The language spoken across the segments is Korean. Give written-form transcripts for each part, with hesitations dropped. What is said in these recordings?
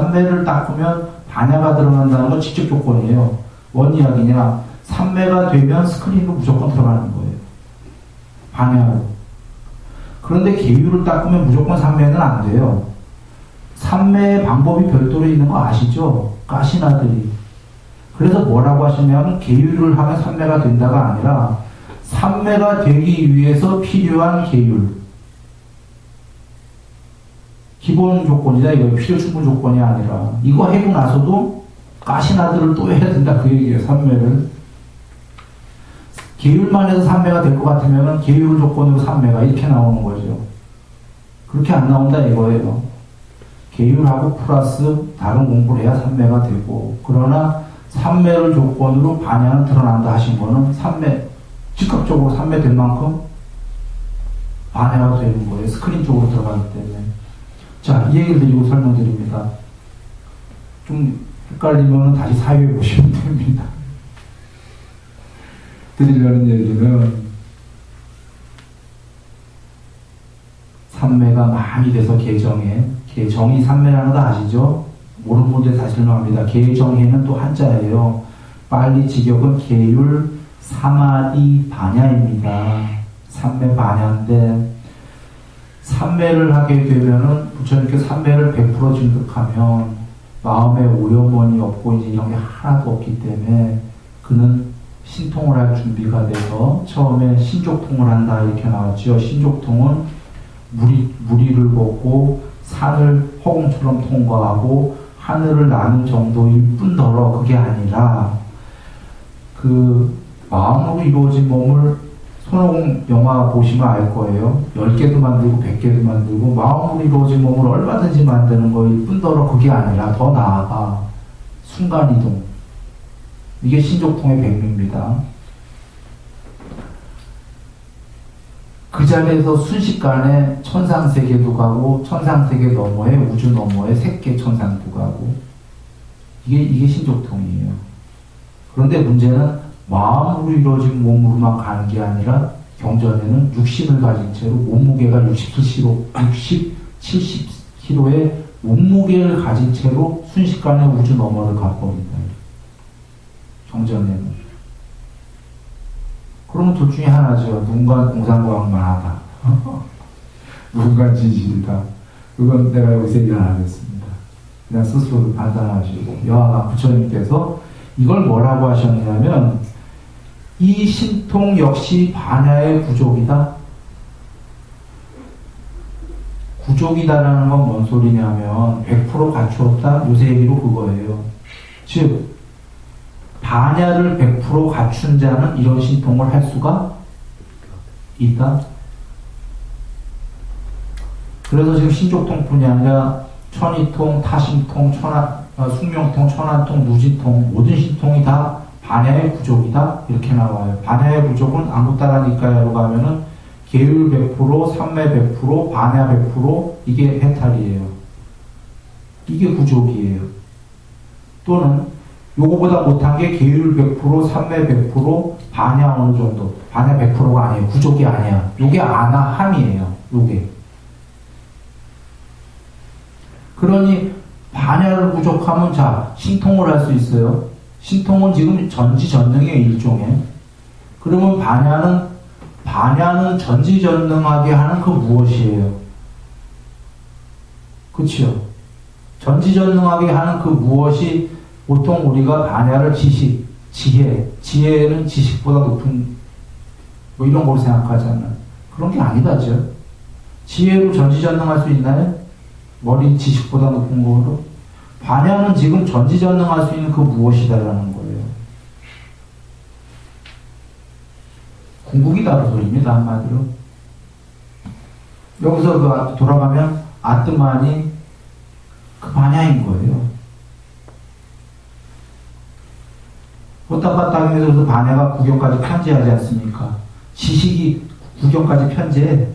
삼매를 닦으면 반야가 들어간다는 건 직접 조건이에요. 뭔 이야기냐? 삼매가 되면 스크린으로 무조건 들어가는 거예요. 반야로. 그런데 계율을 닦으면 무조건 삼매는 안 돼요. 삼매의 방법이 별도로 있는 거 아시죠? 가시나들이. 그래서 뭐라고 하시냐면 계율을 하면 삼매가 된다가 아니라 삼매가 되기 위해서 필요한 계율. 기본 조건이다. 이거 필요 충분 조건이 아니라 이거 해고 나서도 가시나들을 또 해야 된다. 그 얘기예요. 삼매를. 계율만 해서 삼매가 될 것 같으면 계율 조건으로 삼매가 이렇게 나오는 거죠. 그렇게 안 나온다 이거예요. 계율하고 플러스 다른 공부를 해야 삼매가 되고, 그러나 삼매를 조건으로 반야는 드러난다 하신 거는 삼매, 즉각적으로 삼매 될 만큼 반야가 되는 거예요. 스크린 쪽으로 들어가기 때문에. 자, 이 얘기를 드리고 설명드립니다. 좀 헷갈리면 다시 사유해 보시면 됩니다. 드리려는 얘기는 삼매가 많이 돼서 개정이 삼매라는 거 아시죠? 모르는 분들 다시 설명합니다. 개정해는 또 한자예요. 빨리 직역은 계율 사마디 반야입니다. 삼매 반야인데, 삼매를 하게 되면은 부처님께 삼매를 100% 증득하면 마음에 오염원이 없고 이제 이런 게 하나도 없기 때문에 그는 신통을 할 준비가 돼서 처음에 신족통을 한다 이렇게 나왔죠. 신족통은 무리를 걷고 산을 허공처럼 통과하고 하늘을 나는 정도일 뿐더러 그게 아니라 그 마음으로 이루어진 몸을 손오공 영화 보시면 알 거예요. 10개도 만들고 100개도 만들고 마음으로 이루어진 몸을 얼마든지 만드는 거일 뿐더러 그게 아니라 더 나아가 순간이동. 이게 신족통의 백미입니다. 그 자리에서 순식간에 천상세계도 가고 천상세계 너머에 우주 너머에 색계 천상도 가고 이게 신족통이에요. 그런데 문제는 마음으로 이루어진 몸으로만 가는 게 아니라 경전에는 육신을 가진 채로 몸무게가 70kg의 몸무게를 가진 채로 순식간에 우주 너머를 가버린다. 경전에는. 그러면 둘 중에 하나죠. 누군가 공상과학만 하다. 누군가 진실이다. 그건 내가 여기서 일 안 하겠습니다. 그냥 스스로 판단하시고, 여하가 부처님께서 이걸 뭐라고 하셨냐면 이 신통 역시 반야의 구족이다. 구족이다라는 건 뭔 소리냐면 100% 갖추었다. 요새 얘기로 그거예요. 즉 반야를 100% 갖춘 자는 이런 신통을 할 수가 있다. 그래서 지금 신족통뿐이 아니라 천이통, 타심통, 숙명통, 천안통, 누진통 모든 신통이 다 반야의 부족이다 이렇게 나와요. 반야의 부족은 안국다라 니까야로 가면은 계율 100%, 삼매 100%, 반야 100% 이게 해탈이에요. 이게 부족이에요. 또는 요거보다 못한 게 계율 100%, 삼매 100%, 반야 어느 정도. 반야 100%가 아니에요. 부족이 아니야. 요게 아나함이에요. 요게. 그러니 반야를 부족하면 자 신통을 할 수 있어요. 신통은 지금 전지전능의 일종에. 그러면 반야는 전지전능하게 하는 그 무엇이에요? 그치요? 전지전능하게 하는 그 무엇이 보통 우리가 반야를 지혜는 지식보다 높은 뭐 이런 걸로 생각하잖아요. 그런 게 아니다죠. 지혜로 전지전능할 수 있나요? 머리 지식보다 높은 거로? 반야는 지금 전지전능할 수 있는 그 무엇이다라는 거예요. 궁극이다는 소리입니다. 한마디로. 여기서 돌아가면 아트만이 그 반야인 거예요. 왔다 갔다 하면서 반야가 구경까지 편제하지 않습니까? 지식이 구경까지 편제해.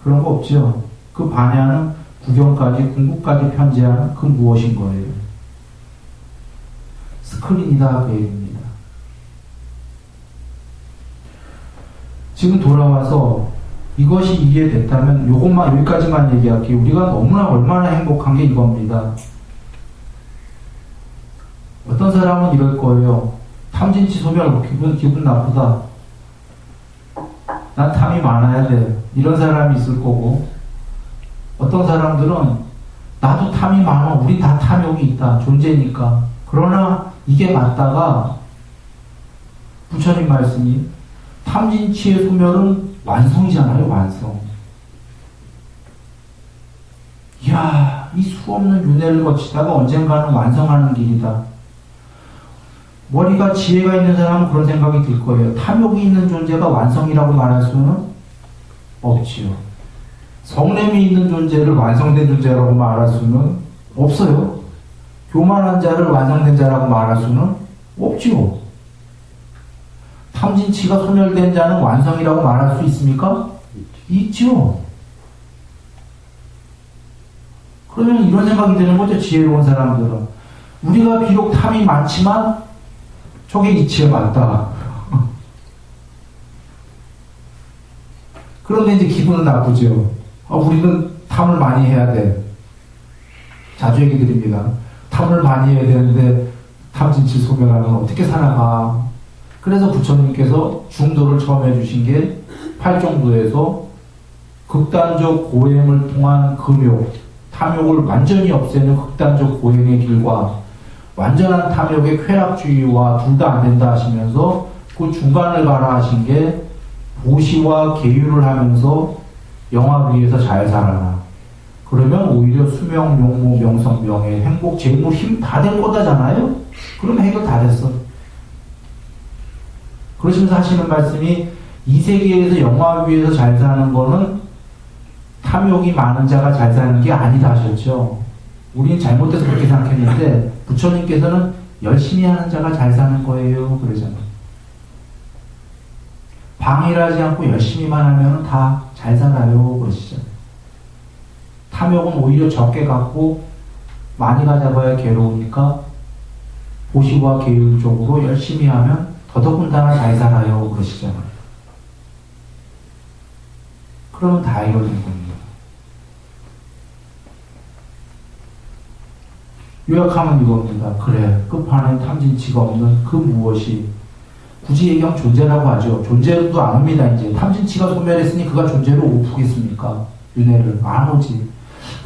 그런 거 없죠. 그 반야는 구경까지, 궁극까지 편제하는 그 무엇인 거예요? 스크린이다 그 얘기입니다. 지금 돌아와서 이것이 이해됐다면 요것만 여기까지만 얘기할게요. 우리가 너무나 얼마나 행복한 게 이겁니다. 어떤 사람은 이럴 거예요. 탐진치 소멸 기분 나쁘다. 난 탐이 많아야 돼. 이런 사람이 있을 거고, 어떤 사람들은 나도 탐이 많아. 우리 다 탐욕이 있다. 존재니까. 그러나 이게 맞다가 부처님 말씀이 탐진치의 소멸은 완성이잖아요. 완성. 이야, 이 수없는 윤회를 거치다가 언젠가는 완성하는 길이다. 머리가 지혜가 있는 사람은 그런 생각이 들 거예요. 탐욕이 있는 존재가 완성이라고 말할 수는 없지요. 성냄이 있는 존재를 완성된 존재라고 말할 수는 없어요. 교만한 자를 완성된 자라고 말할 수는 없지요. 탐진치가 소멸된 자는 완성이라고 말할 수 있습니까? 있지요. 그러면 이런 생각이 드는 거죠. 지혜로운 사람들은. 우리가 비록 탐이 많지만 저게 이치에 맞다. 그런데 이제 기분은 나쁘죠. 우리는 탐을 많이 해야 돼. 자주 얘기 드립니다. 탐을 많이 해야 되는데 탐진치 소멸하면 어떻게 살아가. 그래서 부처님께서 중도를 처음 해주신 게 팔정도에서 극단적 고행을 통한 금욕, 탐욕을 완전히 없애는 극단적 고행의 길과 완전한 탐욕의 쾌락주의와 둘 다 안 된다 하시면서 그 중간을 가라 하신 게 보시와 계율을 하면서 영화 위에서 잘 살아라. 그러면 오히려 수명, 용모, 명성, 명예, 행복, 재무, 힘 다 될 거다잖아요? 그러면 해결 다 됐어. 그러시면서 하시는 말씀이 이 세계에서 영화 위에서 잘 사는 거는 탐욕이 많은 자가 잘 사는 게 아니다 하셨죠. 우리는 잘못해서 그렇게 생각했는데 부처님께서는 열심히 하는 자가 잘 사는 거예요. 그러잖아요. 방해하지 않고 열심히만 하면 다 잘 살아요. 그러시잖아요. 탐욕은 오히려 적게 갖고 많이 가져봐야 괴로우니까 보시와 계율적으로 열심히 하면 더더군다나 잘 살아요. 그러시잖아요. 그러면 다 해결된 겁니다. 요약하면 이겁니다. 그래, 끝판에 탐진치가 없는 그 무엇이 굳이 얘기하면 존재라고 하죠. 존재도 안 옵니다. 이제 탐진치가 소멸했으니 그가 존재로 오프겠습니까? 윤회를 안 오지.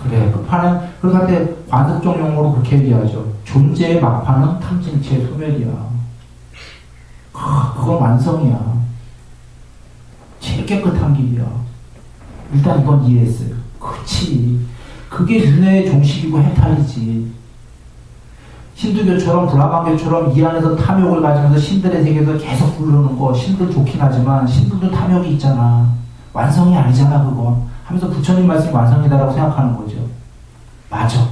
그래, 끝판에 그런데 관습적 용어로 그렇게 얘기하죠. 존재의 막판은 탐진치의 소멸이야. 그건 완성이야. 제일 깨끗한 길이야. 일단 이건 이해했어요. 그치. 그게 윤회의 종식이고 해탈이지. 힌두교처럼 브라만교처럼 이 안에서 탐욕을 가지면서 신들의 세계에서 계속 부르는 거 신들 좋긴 하지만 신들도 탐욕이 있잖아. 완성이 아니잖아 그건. 하면서 부처님 말씀이 완성이다라고 생각하는 거죠. 맞아.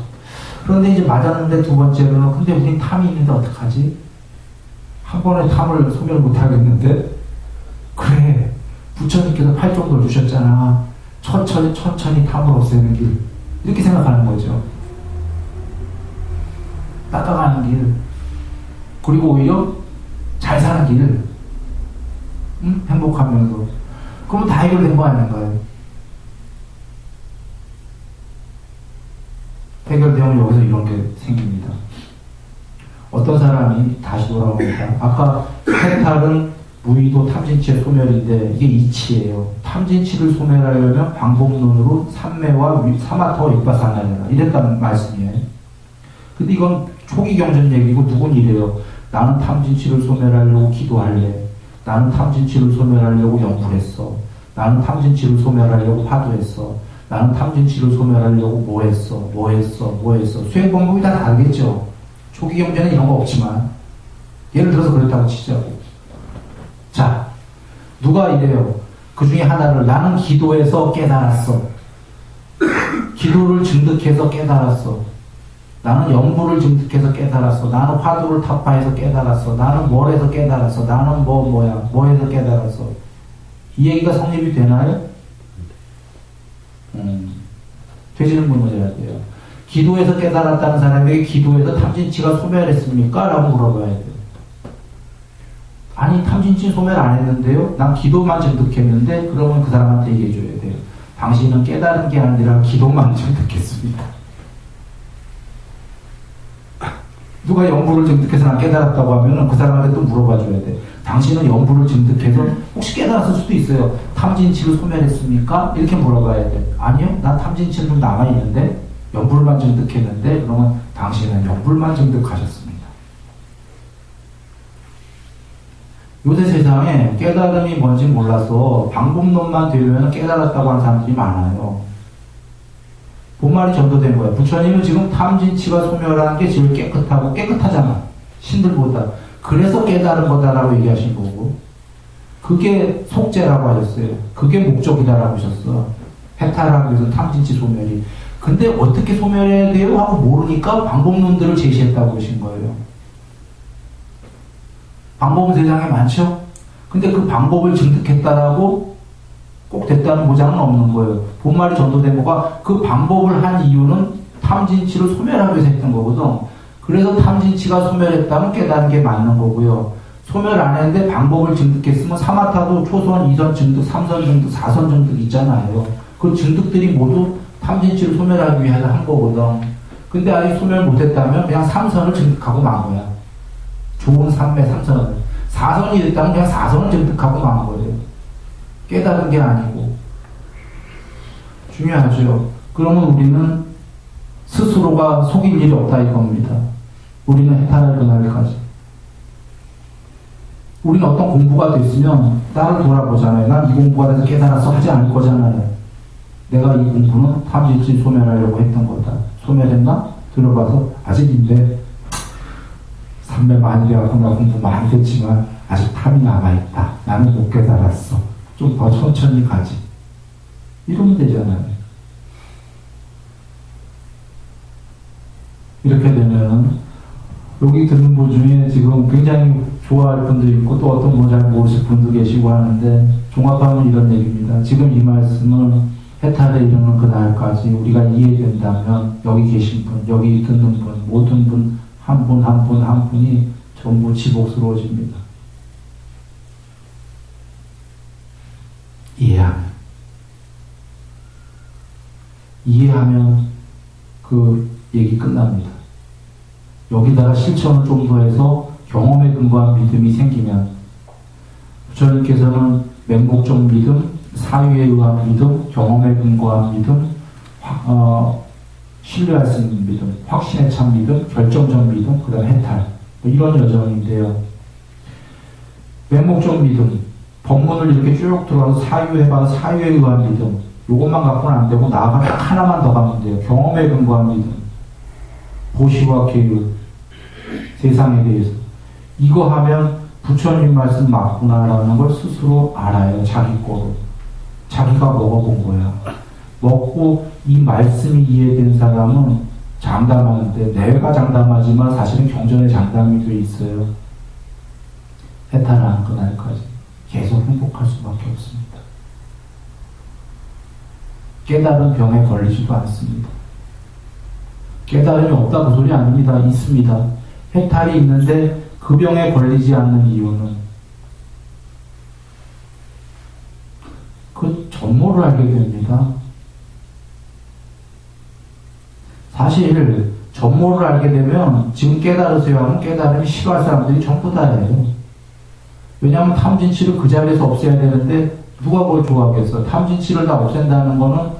그런데 이제 맞았는데 두 번째로는 근데 우린 탐이 있는데 어떡하지? 한 번에 탐을 소멸 못하겠는데? 그래. 부처님께서 팔종도 주셨잖아. 천천히 탐을 없애는 길. 이렇게 생각하는 거죠. 닦아가는 길. 그리고 오히려 잘 사는 길. 행복하면서. 그러면 다 해결된 거 아닌가요? 해결되면 여기서 이런 게 생깁니다. 어떤 사람이 다시 돌아옵니다. 아까 해탈은 무의도 탐진치의 소멸인데 이게 이치예요. 탐진치를 소멸하려면 방법론으로 삼매와 사마터 육바사나이라 이랬다는 말씀이에요. 근데 이건 초기 경전 얘기고 누군 이래요. 나는 탐진치를 소멸하려고 기도할래. 나는 탐진치를 소멸하려고 연구를 했어. 나는 탐진치를 소멸하려고 화두했어. 나는 탐진치를 소멸하려고 뭐 했어. 수행 방법이 다 다르겠죠. 초기 경전에 이런 거 없지만 예를 들어서 그랬다고 치자고. 자, 누가 이래요. 그 중에 하나를 나는 기도해서 깨달았어. 기도를 증득해서 깨달았어. 나는 연부를 증득해서 깨달았어. 나는 화두를 타파해서 깨달았어. 나는 뭘 해서 깨달았어. 나는 뭐 해서 깨달았어. 이 얘기가 성립이 되나요? 되시는 분 문제가 돼요. 기도해서 깨달았다는 사람에게 기도해서 탐진치가 소멸했습니까? 라고 물어봐야 돼요. 아니 탐진치 소멸 안 했는데요. 난 기도만 증득했는데 그러면 그 사람한테 얘기해 줘야 돼요. 당신은 깨달은 게 아니라 기도만 증득했습니다. 누가 연부를 증득해서 난 깨달았다고 하면 그 사람한테 또 물어봐 줘야 돼. 당신은 연부를 증득해서 혹시 깨달았을 수도 있어요. 탐진치를 소멸했습니까? 이렇게 물어봐야 돼. 아니요, 난 탐진치는 좀 남아있는데 연불만 증득했는데, 그러면 당신은 연불만 증득하셨습니다. 요새 세상에 깨달음이 뭔지 몰라서 방법론만 되면 깨달았다고 하는 사람들이 많아요. 본말이 전도된 거야. 부처님은 지금 탐진치가 소멸하는 게 제일 깨끗하잖아. 신들보다. 그래서 깨달은 거다라고 얘기하신 거고, 그게 속죄라고 하셨어요. 그게 목적이다라고 하셨어. 해탈하기 위해서 탐진치 소멸이. 근데 어떻게 소멸해야 돼요? 하고 모르니까 방법론들을 제시했다고 하신 거예요. 방법은 세상에 많죠? 근데 그 방법을 증득했다라고 꼭 됐다는 보장은 없는 거예요. 본말이 전도된 거가 그 방법을 한 이유는 탐진치를 소멸하기 위해서 했던 거거든. 그래서 탐진치가 소멸했다면 깨달은 게 맞는 거고요. 소멸 안 했는데 방법을 증득했으면 사마타도 초선, 2선 증득, 3선 증득, 4선 증득 있잖아요. 그 증득들이 모두 탐진치를 소멸하기 위해서 한 거거든. 근데 아직 소멸 못했다면 그냥 3선을 증득하고 만 거야. 좋은 삼매 3선을. 4선이 됐다면 그냥 4선을 증득하고 만 거예요. 깨달은 게 아니고. 중요하죠. 그러면 우리는 스스로가 속일 일이 없다 이겁니다. 우리는 해탈할 그날까지. 우리는 어떤 공부가 됐으면 나를 돌아보잖아요. 난 이 공부가 돼서 깨달아서 하지 않을 거잖아요. 내가 이 공부는 탐진치 소멸하려고 했던 거다. 소멸했나? 들어봐서 아직인데 삼매 많이 돼갖고 나 공부 많이 됐지만 아직 탐이 남아있다. 나는 못 깨달았어. 좀 더 천천히 가지. 이러면 되잖아요. 이렇게 되면은 여기 듣는 분 중에 지금 굉장히 좋아할 분도 있고 또 어떤 분 잘 모르실 분도 계시고 하는데 종합하면 이런 얘기입니다. 지금 이 말씀은 해탈에 이르는 그날까지 우리가 이해된다면 여기 계신 분, 여기 듣는 분, 모든 분, 한 분, 한 분, 한 분이 전부 지복스러워집니다. 이해하면 그 얘기 끝납니다. 여기다가 실천을 좀 더 해서 경험에 근거한 믿음이 생기면 부처님께서는 맹목적 믿음, 사유에 의한 믿음, 경험에 근거한 믿음, 신뢰할 수 있는 믿음, 확신에 찬 믿음, 결정적 믿음, 그 다음에 해탈, 뭐 이런 여정인데요. 맹목적 믿음, 법문을 이렇게 쭉 들어가서 사유해봐서 사유에 의한 믿음, 요것만 갖고는 안 되고 나아가 딱 하나만 더 가면 돼요. 경험에 근거한 믿음, 보시와 계율, 세상에 대해서. 이거 하면 부처님 말씀 맞구나라는 걸 스스로 알아요. 자기 거로. 자기가 먹어본 거야. 먹고 이 말씀이 이해된 사람은 장담하는데, 내가 장담하지만 사실은 경전에 장담이 돼 있어요. 해탈하는 그날까지 계속 행복할 수밖에 없습니다. 깨달은 병에 걸리지도 않습니다. 깨달음이 없다 그 소리 아닙니다. 있습니다. 해탈이 있는데 그 병에 걸리지 않는 이유는 그 전모를 알게 됩니다. 사실 전모를 알게 되면 지금 깨달으세요 하면 깨달음이 싫어할 사람들이 전부 다예요. 왜냐하면 탐진치를 그 자리에서 없애야 되는데 누가 그걸 좋아하겠어. 탐진치를 다 없앤다는 거는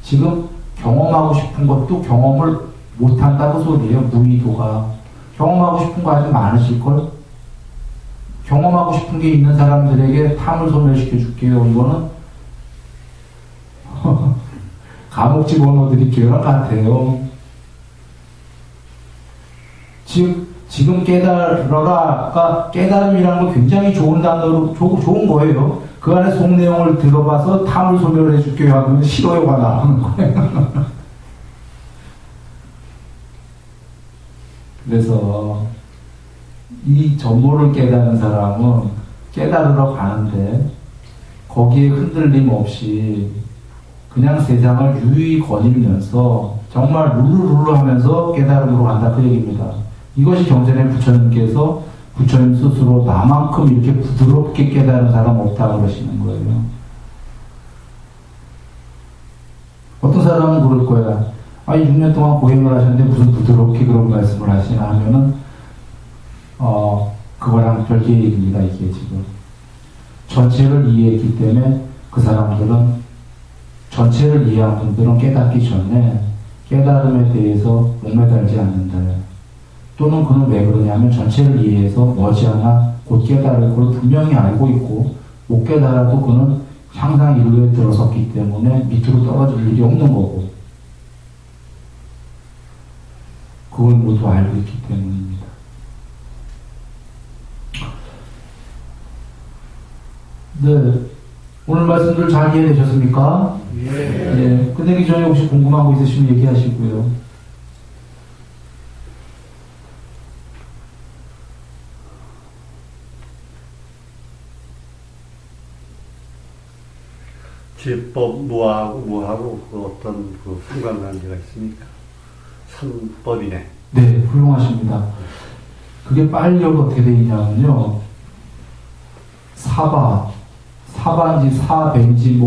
지금 경험하고 싶은 것도 경험을 못한다고 소리예요. 무의도가. 경험하고 싶은 거 아주 많으실걸? 경험하고 싶은 게 있는 사람들에게 탐을 소멸시켜 줄게요. 이거는 감옥 집어넣어드릴게요 같아요. 지금 깨달아가 깨달음이라는 건 굉장히 좋은 단어로 좋은 거예요. 그 안에 속 내용을 들어봐서 탐을 소멸해 줄게요 하면 싫어요가 나오는 거예요. 그래서 이 전모를 깨닫는 사람은 깨달으러 가는데 거기에 흔들림 없이 그냥 세상을 유유히 거닐면서 정말 룰루룰루 하면서 깨달음으로 간다 그 얘기입니다. 이것이 경전의 부처님께서 부처님 스스로 나만큼 이렇게 부드럽게 깨달은 사람 없다 그러시는 거예요. 어떤 사람은 그럴 거야. 6년 동안 고행을 하셨는데 무슨 부드럽게 그런 말씀을 하시나 하면은 그거랑 별개의 얘기입니다. 이게 지금 전체를 이해했기 때문에 그 사람들은 전체를 이해한 분들은 깨닫기 전에 깨달음에 대해서 목매달지 않는다. 또는 그는 왜 그러냐면 전체를 이해해서 머지않아 곧 깨달을 걸 분명히 알고 있고 못 깨달아도 그는 항상 인류에 들어섰기 때문에 밑으로 떨어질 일이 없는 거고 그걸 모두 알고 있기 때문입니다. 네, 오늘 말씀들 잘 이해되셨습니까? 예. 끝내기 전에 혹시 궁금한 거 있으시면 얘기하시고요. 지법 무하고 그 어떤 그 상관관계가 있습니까? 삼법이네. 네, 훌륭하십니다. 그게 빨리어가 어떻게 되어 있냐면요. 사바인지 사배인지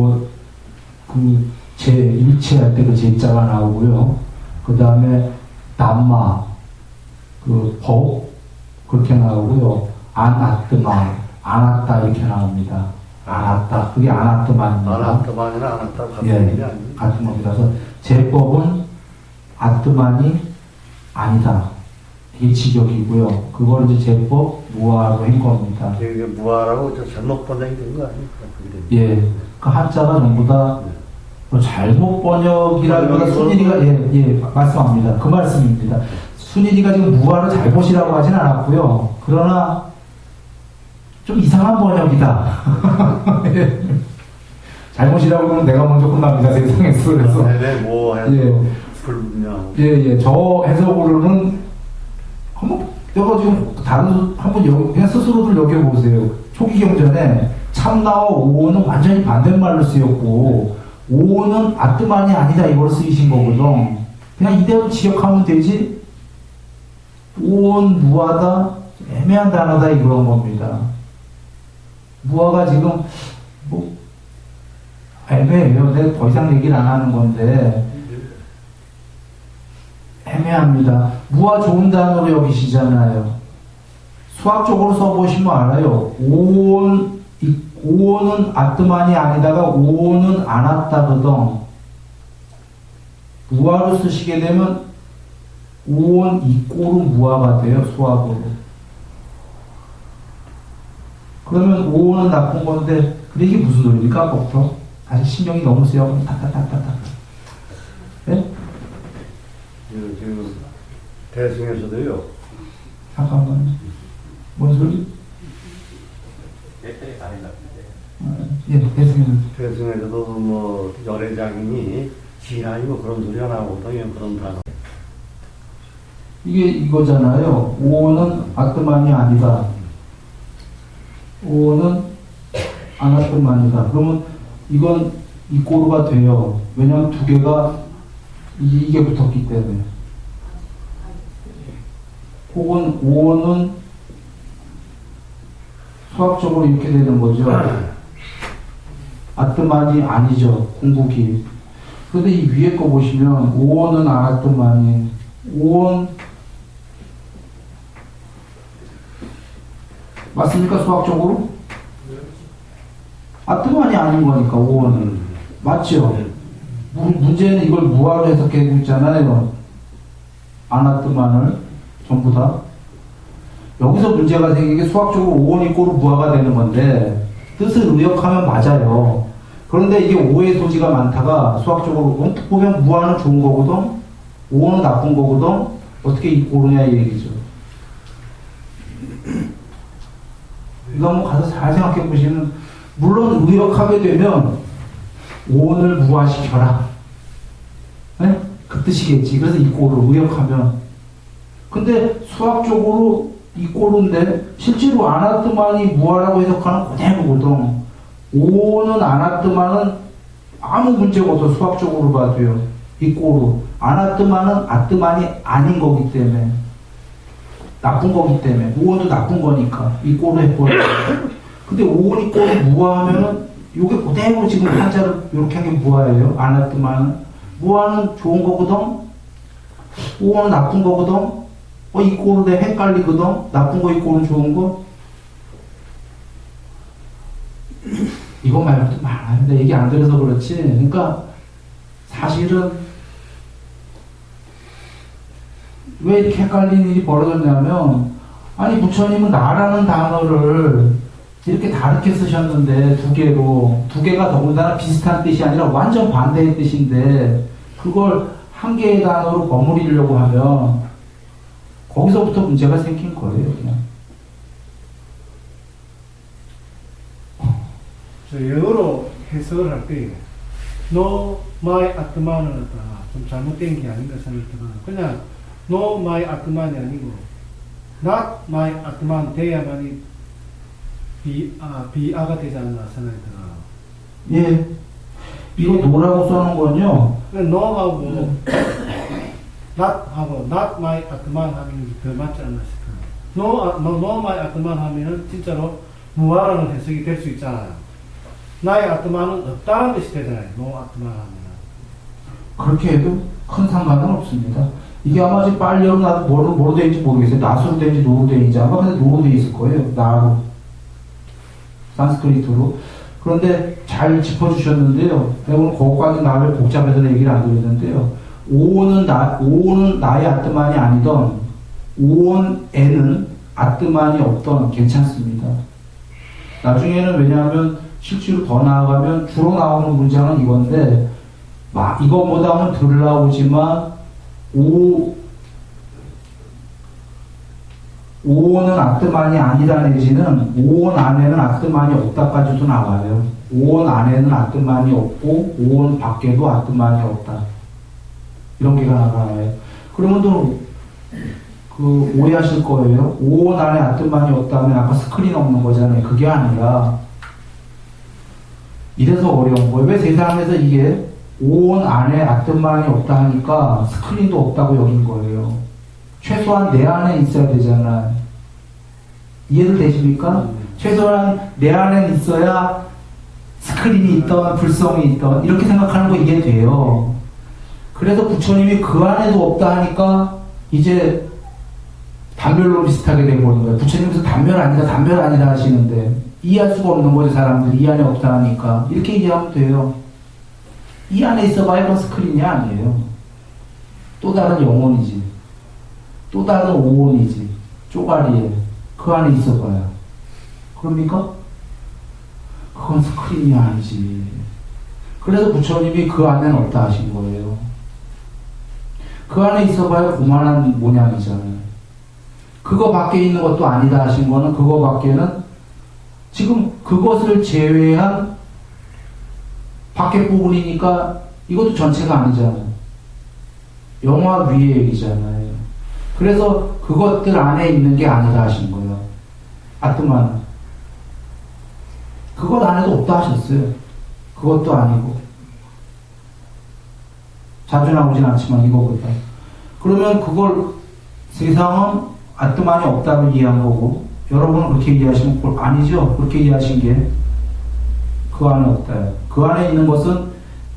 일체할 때 그 제자가 나오고요. 그 다음에 남마, 법, 그렇게 나오고요. 안아뜨마, 안았다 이렇게 나옵니다. 안았다. 그게 안아뜨마입니다. 안아뜨마니나 안았다 같은 예, 의미 아니에요? 같은 겁니다서 제법은 아뜨만이 아니다. 이게 직역이고요. 그걸 이제 제법 무아로 한 겁니다. 이게 무아라고 잘못 번역이 된 거 아닙니까? 예, 그 한자가 전부 다 잘못 번역이라기보다 순일이가 말씀합니다. 그 말씀입니다. 순일이가 지금 무아를 잘못이라고 하진 않았고요. 그러나 좀 이상한 번역이다. 잘못이라고 하면 내가 먼저 끝납니다. 세상에서. 그래서 불분명. 저 해석으로는 한번 내가 지금 한번 그냥 스스로들 여겨보세요. 초기 경전에 참나와 오온은 완전히 반대말로 쓰였고 오온은 아뜨만이 아니다 이걸 쓰이신 거거든. 그냥 이대로 지역하면 되지. 오온 무하다 애매한 단어다 이런 겁니다. 무화가 지금 애매해요. 내가 더 이상 얘기를 안 하는 건데 애매합니다. 무화 좋은 단어로 여기시잖아요. 수학적으로 써보시면 알아요. 오온은 아뜨만이 아니다가 오온은 안 왔다거든. 무화로 쓰시게 되면 오온 이꼬로 무화가 돼요. 수학으로. 그러면 오온은 나쁜 건데 근데 이게 무슨 소리입니까? 아까부터 사실 신경이 너무 쓰여. 탁탁탁탁탁. 네? 지금 대승에서도요. 잠깐만. 뭔 소리? 대승에서도 열애장인이 진하이 그런 소리가 나오거든요. 그런 단어. 이게 이거잖아요. 오는 아뜨만이 아니다. 오는 아나뜨만이다. 그러면 이건 이꼬르가 돼요. 왜냐하면 두 개가 이게 붙었기 때문에. 혹은 오는 수학적으로 이렇게 되는 거죠. 아뜨만이 아니죠. 궁극이. 그런데 이 위에 거 보시면 오는 아뜨만이 오온 맞습니까? 수학적으로? 아뜨만이 아닌 거니까 오온은 맞죠? 문제는 이걸 무화로 해석하고 있잖아요. 아나뜨만을 전부 다. 여기서 문제가 생긴 게 수학적으로 오온이 꼬로 무화가 되는 건데 뜻을 의역하면 맞아요. 그런데 이게 오해의 소지가 많다가 수학적으로 언뜻 보면 무화는 좋은 거거든, 오온은 나쁜 거거든. 어떻게 이 꼬르냐 이 얘기죠. 이거 한번 가서 잘 생각해 보시면 물론 의역하게 되면 오온을 무화시켜라. 네? 그 뜻이겠지. 그래서 이 꼬르 의역하면. 근데 수학적으로 이 꼬르인데 실제로 아나뜨만이 무화라고 해석하는 그대로거든. 오는 아나뜨만은 아무 문제가 없어. 수학적으로 봐도요. 이 꼬르. 아나뜨만은 아뜨만이 아닌 거기 때문에. 나쁜 거기 때문에. 오온도 나쁜 거니까. 이 꼬르 해버려. 근데 오온이 꼬르 무화하면은 요게 그대로 지금 한자를 이렇게 한 게 무화예요. 아나뜨만은. 무화는 좋은 거거든. 오온은 나쁜 거거든. 이 꼴은 내 헷갈리거든? 나쁜 거 있고 오른 좋은 거? 이거 말고도 많아요. 근데 얘기 안 들어서 그렇지. 그러니까 사실은 왜 이렇게 헷갈리는 일이 벌어졌냐면, 아니 부처님은 나라는 단어를 이렇게 다르게 쓰셨는데 두 개가 더군다나 비슷한 뜻이 아니라 완전 반대의 뜻인데 그걸 한 개의 단어로 버무리려고 하면 거기서부터 문제가 생긴 거예요. 그냥. 저 영어로 해석을 할 때 No my atman을 갖다가 좀 잘못된 게 아닌가 생각해요. 그냥 No my atman이 아니고 Not my atman 돼야만이 비아가 되지 않나 생각해요. 예. 이거 노라고 써놓은 건요. no하고 not하고 not my atman 하는 게 더 맞지 않나 싶어요. no my atman 하면은 진짜로 무아라는 해석이 될 수 있잖아요. 나의 아트만은 없다는 뜻이 되잖아요. no atman 하면은. 그렇게 해도 큰 상관은 없습니다. 이게 아마 지금 빨리 여러분 나도 뭐로 되는지 모르겠어요. 나수로 되는지 노로 되는지 아마 근데 노로 돼 있을 거예요. 나로. 산스크리트로. 그런데 잘 짚어주셨는데요. 내가 오늘 거기까지 나를 복잡해서 얘기를 안 드렸는데요. 오온은 나의 아뜨만이 아니던 오온에는 아뜨만이 없던 괜찮습니다. 나중에는 왜냐하면 실제로 더 나아가면 주로 나오는 문장은 이건데 이거보다는 덜 나오지만 오온은 아뜨만이 아니다 내지는 오온 안에는 아뜨만이 없다까지도 나와요. 오온 안에는 아뜨만이 없고 오온 밖에도 아뜨만이 없다. 이런 게가 나와요. 그러면 또 오해하실 거예요. 오온 안에 아뜨만이 없다면 아까 스크린 없는 거잖아요. 그게 아니라 이래서 어려운 거예요. 왜 세상에서 이게 오온 안에 아뜨만이 없다 하니까 스크린도 없다고 여긴 거예요. 최소한 내 안에 있어야 되잖아요. 이해도 되십니까? 최소한 내 안에 있어야 스크린이 있던 불성이 있던 이렇게 생각하는 거 이게 돼요. 그래서 부처님이 그 안에도 없다 하니까 이제 단별로 비슷하게 돼버린 거예요. 부처님께서 단별 아니다 하시는데 이해할 수가 없는 거죠. 사람들이 이 안에 없다 하니까 이렇게 이해하면 돼요. 이 안에 있어봐야 그건 스크린이 아니에요. 또 다른 영혼이지. 또 다른 오온이지. 쪼가리에 그 안에 있어봐요. 그럽니까? 그건 스크린이 아니지. 그래서 부처님이 그 안에는 없다 하신 거예요. 그 안에 있어봐야 그만한 모양이잖아요. 그거 밖에 있는 것도 아니다 하신 거는 그거 밖에는 지금 그것을 제외한 밖에 부분이니까 이것도 전체가 아니잖아요. 영화 위의 얘기잖아요. 그래서 그것들 안에 있는 게 아니다 하신 거예요. 아뜨만 그것 안에도 없다 하셨어요. 그것도 아니고 자주 나오진 않지만 이거보다. 그러면 그걸 세상은 아뜨만이 없다고 이해한 거고 여러분은 그렇게 이해하시면 아니죠. 그렇게 이해하신 게 그 안에 없다요. 그 안에 있는 것은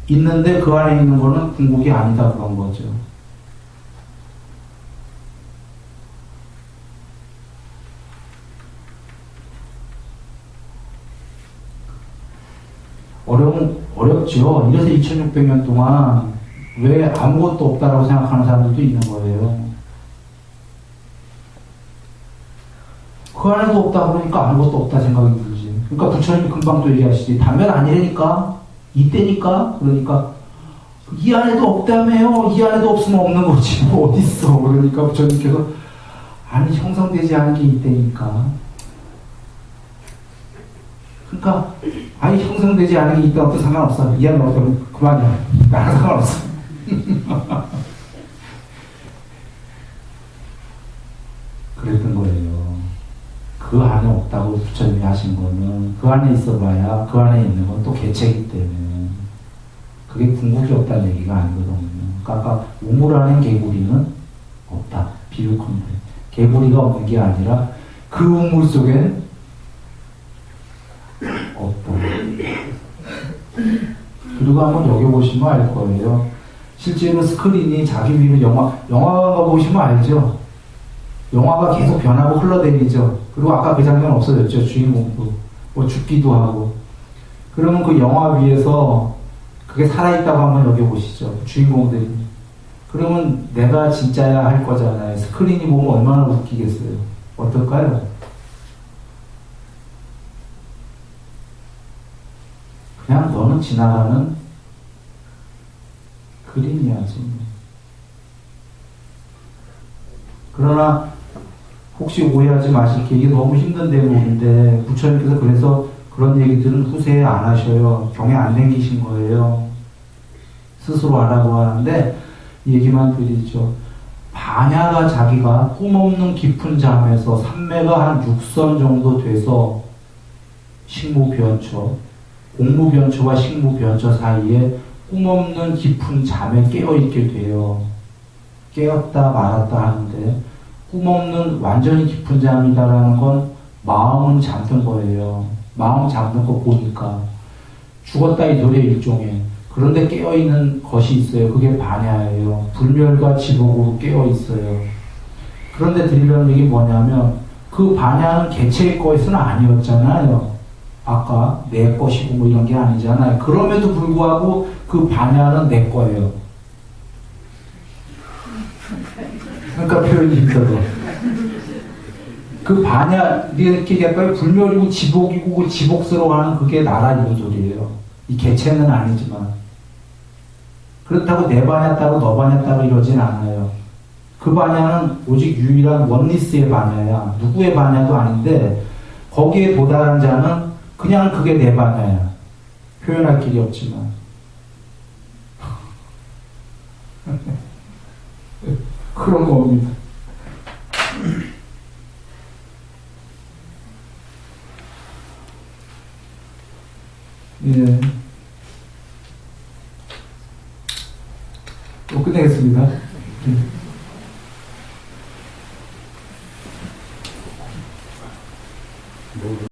있는데 그 안에 있는 거는 궁극이 아니다 그런 거죠. 어렵죠. 이래서 2600년 동안 왜 아무것도 없다라고 생각하는 사람들도 있는 거예요. 그 안에도 없다 그러니까 아무것도 없다 생각이 들지. 그러니까 부처님이 금방도 얘기하시지. 단면 아니라니까. 이때니까. 그러니까 이 안에도 없다며요. 이 안에도 없으면 없는 거지. 뭐 어딨어. 그러니까 부처님께서 아니 형성되지 않은 게 이때니까. 그러니까 아니 형성되지 않은 게 있다 없다 상관없어. 이 안에 없다면 그만이야. 나랑 상관없어. 그랬던 거예요. 그 안에 없다고 부처님이 하신 거는 그 안에 있어봐야 그 안에 있는 건 또 개체이기 때문에 그게 궁극이 없다는 얘기가 아니거든요. 그러니까 아까 우물 안에 개구리는 없다. 비유컨대 개구리가 없는 게 아니라 그 우물 속엔 없다. 그리고 한번 여기 보시면 알 거예요. 실제로 스크린이 자기 위로 영화관 가보시면 알죠. 영화가 계속 변하고 흘러다니죠. 그리고 아까 그 장면 없어졌죠. 주인공도 뭐 죽기도 하고. 그러면 그 영화 위에서 그게 살아있다고 한번 여겨보시죠. 주인공들이. 그러면 내가 진짜야 할 거잖아요. 스크린이 보면 얼마나 웃기겠어요. 어떨까요? 그냥 너는 지나가는 그림이야지. 그러나 혹시 오해하지 마실게. 이게 너무 힘든 대목인데 부처님께서 그래서 그런 얘기들은 후세에 안 하셔요. 경에 안 남기신 거예요. 스스로 하라고 하는데 이 얘기만 드리죠. 반야가 자기가 꿈없는 깊은 잠에서 삼매가 한 6선 정도 돼서 식무변처, 공무변처와 식무변처 사이에 꿈없는 깊은 잠에 깨어있게 돼요. 깨었다 말았다 하는데 꿈없는 완전히 깊은 잠이다라는 건 마음은 잠든 거예요. 마음 잠든 거 보니까 죽었다 이 소리의 일종의. 그런데 깨어있는 것이 있어요. 그게 반야예요. 불멸과 지복으로 깨어있어요. 그런데 드리려는 얘기 뭐냐면 그 반야는 개체의 것은 아니었잖아요. 아까 내 것이고 뭐 이런 게 아니잖아요. 그럼에도 불구하고 그 반야는 내 거예요. 그러니까 표현이 힘들어. 그 반야, 이렇게 얘기할까요? 불멸이고 지복이고 그 지복스러워하는 그게 나라는 소리예요. 이 개체는 아니지만. 그렇다고 내 반야 따로 너 반야 따로 이러진 않아요. 그 반야는 오직 유일한 원리스의 반야야. 누구의 반야도 아닌데 거기에 도달한 자는 그냥 그게 내 반야야. 표현할 길이 없지만. 그런 겁니다. 예. 또 끝내겠습니다.